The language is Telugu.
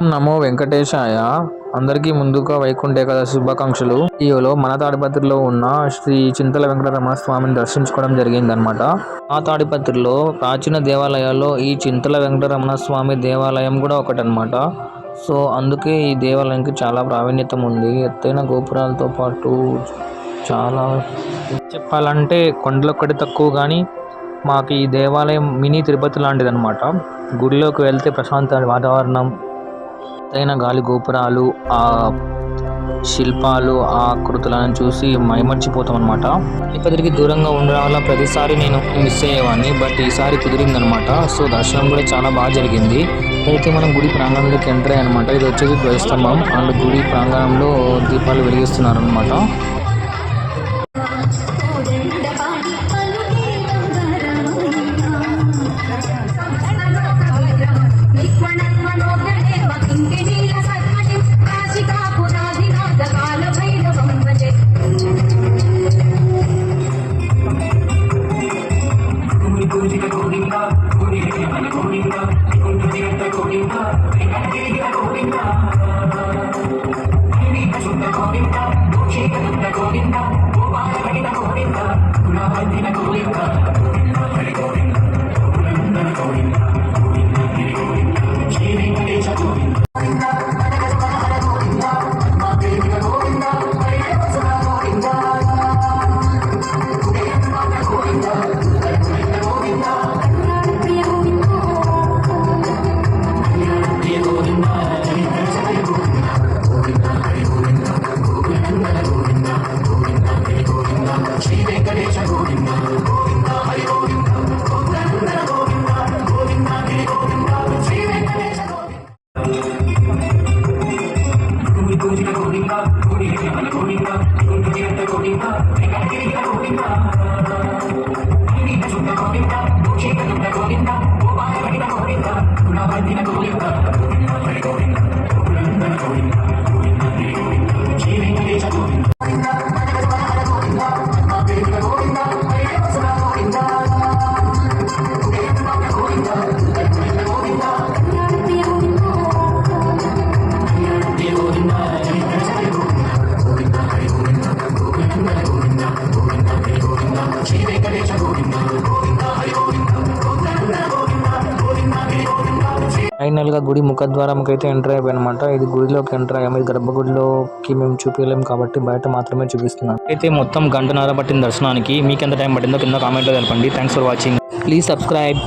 నమో వెంకటేశాయ. అందరికీ ముందుగా వైకుంఠ ఏకాదశి శుభాకాంక్షలు. వీడియోలో మన తాడిపత్రిలో ఉన్న శ్రీ చింతల వెంకటరమణ స్వామిని దర్శించుకోవడం జరిగిందనమాట. ఆ తాడిపత్రిలో ప్రాచీన దేవాలయాల్లో ఈ చింతల వెంకటరమణ స్వామి దేవాలయం కూడా ఒకటనమాట. సో అందుకే ఈ దేవాలయానికి చాలా ప్రావీణ్యత ఉంది. ఎత్తైన గోపురాలతో పాటు చాలా చెప్పాలంటే కొండలొక్కటి తక్కువ కానీ మాకు ఈ దేవాలయం మినీ తిరుపతి లాంటిది అనమాట. గుడిలోకి వెళ్తే ప్రశాంత వాతావరణం, ఎత్తైన గాలి గోపురాలు, ఆ శిల్పాలు, ఆ ఆకృతులను చూసి మైమర్చిపోతాం అనమాట. తిరుపతికి దూరంగా ఉండడం వల్ల ప్రతిసారి నేను మిస్ అయ్యేవాడిని, బట్ ఈసారి కుదిరిందనమాట. సో దర్శనం కూడా చాలా బాగా జరిగింది. అయితే మనం గుడి ప్రాంగణంలోకి ఎంటర్ అయ్యానమాట. ఇది వచ్చేసి ధ్వజస్తంభం అండ్ గుడి ప్రాంగణంలో దీపాలు వెలిగిస్తున్నారు అనమాట. ఫైనల్ గా గుడి ముఖద్వారంకి అయితే ఎంటర్ అయిపోయినమాట. ఇది గుడిలోకి ఎంటర్ అయ్యాము. ఇది గర్భగుడిలోకి మేము చూపించలేము కాబట్టి బయట మాత్రమే చూపిస్తున్నాం. అయితే మొత్తం 1:30 పట్టిన దర్శనానికి. మీకు ఎంత టైం పట్టిందో కింద కామెంట్లో తెలపండి. Thanks for watching. Please subscribe.